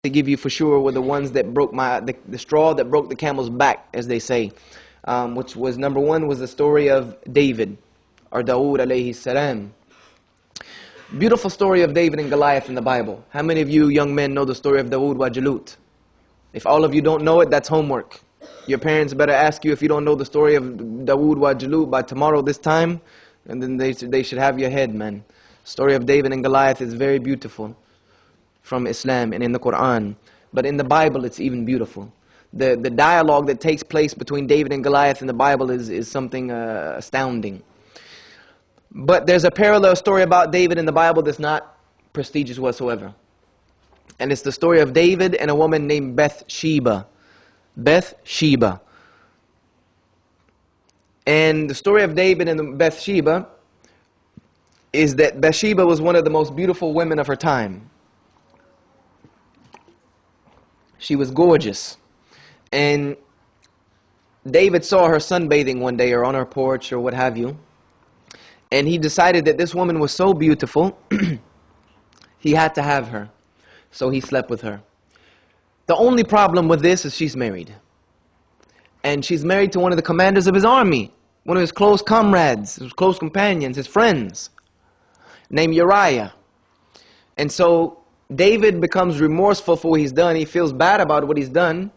to give you for sure were the ones that broke the straw that broke the camel's back, as they say, which was number one was the story of David, or Dawood alayhi salam. Beautiful story of David and Goliath in the Bible. How many of you young men know the story of Dawood wa Jalut? If all of you don't know it, that's homework. Your parents better ask you if you don't know the story of Dawood wa Jalut by tomorrow this time, and then they should have your head, man. Story of David and Goliath is very beautiful from Islam and in the Quran. But in the Bible, it's even beautiful. The dialogue that takes place between David and Goliath in the Bible is something astounding. But there's a parallel story about David in the Bible that's not prestigious whatsoever. And it's the story of David and a woman named Bathsheba. Bathsheba. And the story of David and Bathsheba is that Bathsheba was one of the most beautiful women of her time. She was gorgeous. And David saw her sunbathing one day or on her porch or what have you. And he decided that this woman was so beautiful, he had to have her. So he slept with her. The only problem with this is she's married. And she's married to one of the commanders of his army, one of his close comrades, his close companions, his friends, named Uriah. And so David becomes remorseful for what he's done. He feels bad about what he's done.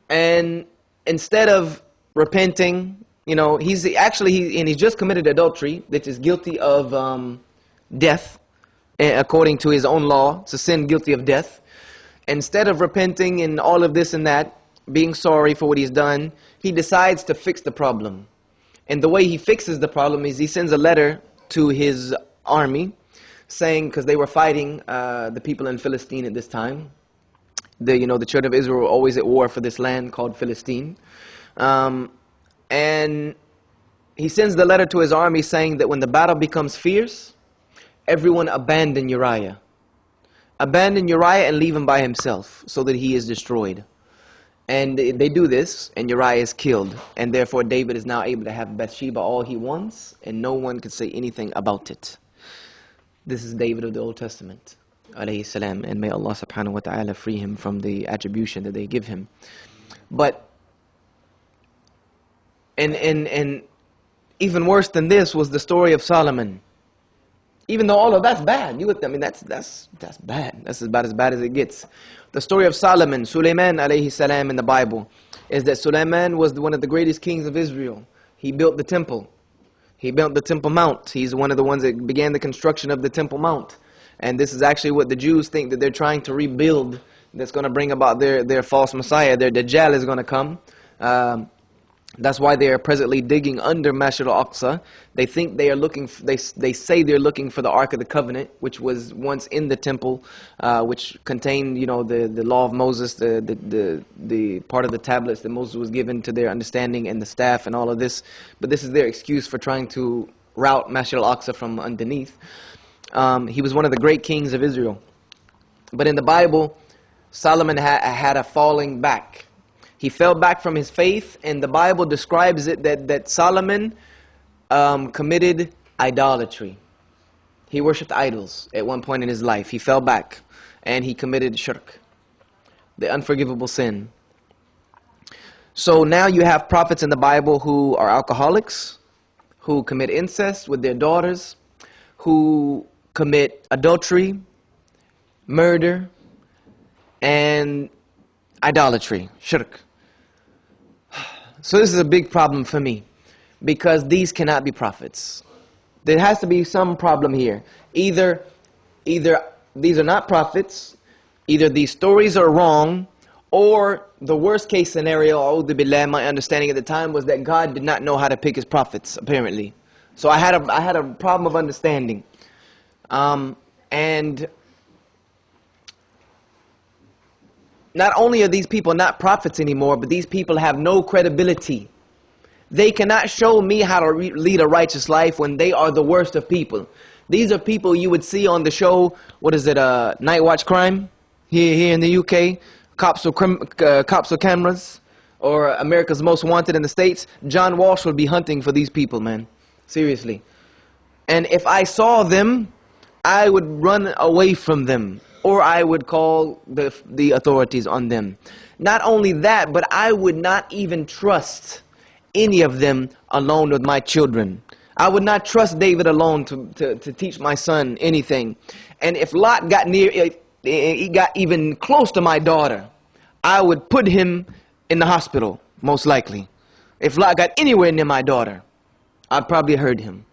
And instead of repenting, he's just committed adultery, which is guilty of death, according to his own law. It's a sin guilty of death. Instead of repenting and all of this and that, being sorry for what he's done, he decides to fix the problem. And the way he fixes the problem is he sends a letter to his army, saying, because they were fighting the people in Philistine at this time. The children of Israel were always at war for this land called Philistine. And he sends the letter to his army saying that when the battle becomes fierce, everyone abandon Uriah. Abandon Uriah and leave him by himself so that he is destroyed. And they do this, and Uriah is killed. And therefore David is now able to have Bathsheba all he wants, and no one can say anything about it. This is David of the Old Testament, alayhi salam, and may Allah subhanahu wa ta'ala free him from the attribution that they give him. But, and even worse than this was the story of Solomon. Even though all of that's bad, that's bad. That's about as bad as it gets. The story of Solomon, Sulaiman alayhi salam in the Bible, is that Sulaiman was one of the greatest kings of Israel. He built the temple. He built the Temple Mount. He's one of the ones that began the construction of the Temple Mount. And this is actually what the Jews think that they're trying to rebuild, that's going to bring about their false Messiah. Their Dajjal is going to come. That's why they are presently digging under Masjid al-Aqsa. They think they are looking, they say they're looking for the Ark of the Covenant, which was once in the temple, which contained, the law of Moses, the part of the tablets that Moses was given to their understanding, and the staff and all of this. But this is their excuse for trying to rout Masjid al-Aqsa from underneath. He was one of the great kings of Israel. But in the Bible, Solomon had a falling back. He fell back from his faith, and the Bible describes it that Solomon committed idolatry. He worshipped idols at one point in his life. He fell back, and he committed shirk, the unforgivable sin. So now you have prophets in the Bible who are alcoholics, who commit incest with their daughters, who commit adultery, murder, and idolatry, shirk. So this is a big problem for me, because these cannot be prophets. There has to be some problem here. Either these are not prophets, either these stories are wrong, or the worst case scenario, a'udhu billah, my understanding at the time was that God did not know how to pick his prophets, apparently. So I had a problem of understanding. And not only are these people not prophets anymore, but these people have no credibility. They cannot show me how to lead a righteous life when they are the worst of people. These are people you would see on the show, Night Watch Crime, here in the UK, Cops with Cameras, or America's Most Wanted in the States. John Walsh would be hunting for these people, man. Seriously. And if I saw them, I would run away from them. or I would call the authorities on them. Not only that, but I would not even trust any of them alone with my children. I would not trust David alone to teach my son anything. And if Lot got he got even close to my daughter, I would put him in the hospital, most likely. If Lot got anywhere near my daughter, I'd probably hurt him.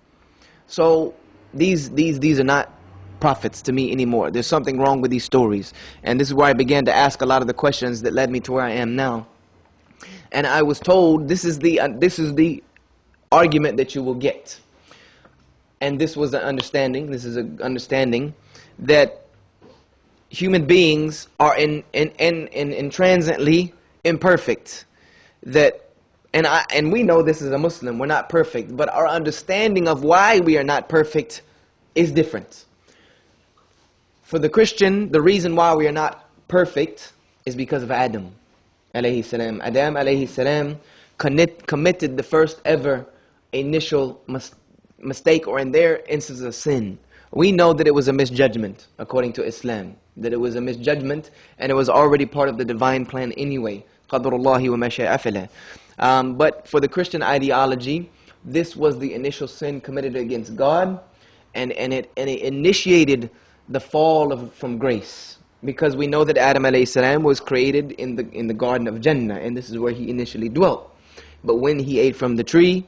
So these are not prophets to me anymore. There's something wrong with these stories. And this is where I began to ask a lot of the questions that led me to where I am now. And I was told this is the argument that you will get. And this was an understanding. This is an understanding that human beings are intrinsically imperfect. And we know this as a Muslim, we're not perfect, but our understanding of why we are not perfect is different. For the Christian, the reason why we are not perfect is because of Adam alayhi salam. Adam alayhi salam committed the first ever initial mistake, or in their instance of sin. We know that it was a misjudgment according to Islam, that it was a misjudgment and it was already part of the divine plan anyway. Qadrullahi wa ma sha'a fa'ala. But for the Christian ideology, this was the initial sin committed against God, and it initiated the fall from grace. Because we know that Adam alayhi salam was created in the Garden of Jannah, and this is where he initially dwelt. But when he ate from the tree,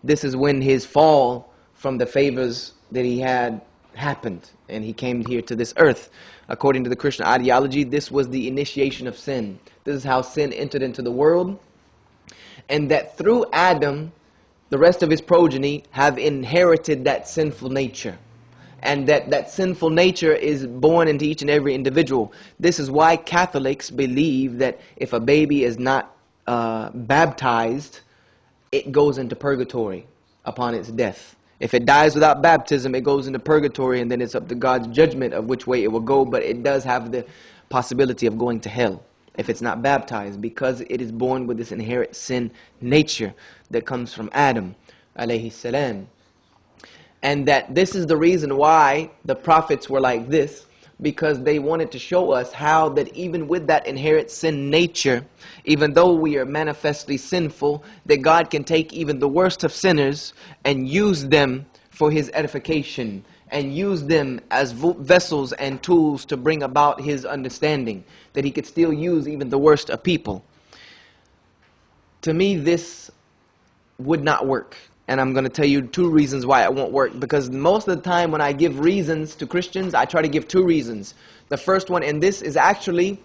this is when his fall from the favors that he had happened, and he came here to this earth. According to the Christian ideology, this was the initiation of sin. This is how sin entered into the world, and that through Adam, the rest of his progeny have inherited that sinful nature. And that sinful nature is born into each and every individual. This is why Catholics believe that if a baby is not baptized, it goes into purgatory upon its death. If it dies without baptism, it goes into purgatory, and then it's up to God's judgment of which way it will go. But it does have the possibility of going to hell if it's not baptized, because it is born with this inherent sin nature that comes from Adam alayhi salam. And that this is the reason why the prophets were like this, because they wanted to show us how that even with that inherent sin nature, even though we are manifestly sinful, that God can take even the worst of sinners and use them for His edification, and use them as vessels and tools to bring about His understanding, that He could still use even the worst of people. To me, this would not work. And I'm going to tell you 2 reasons why it won't work. Because most of the time when I give reasons to Christians, I try to give 2 reasons. The first one, and this is actually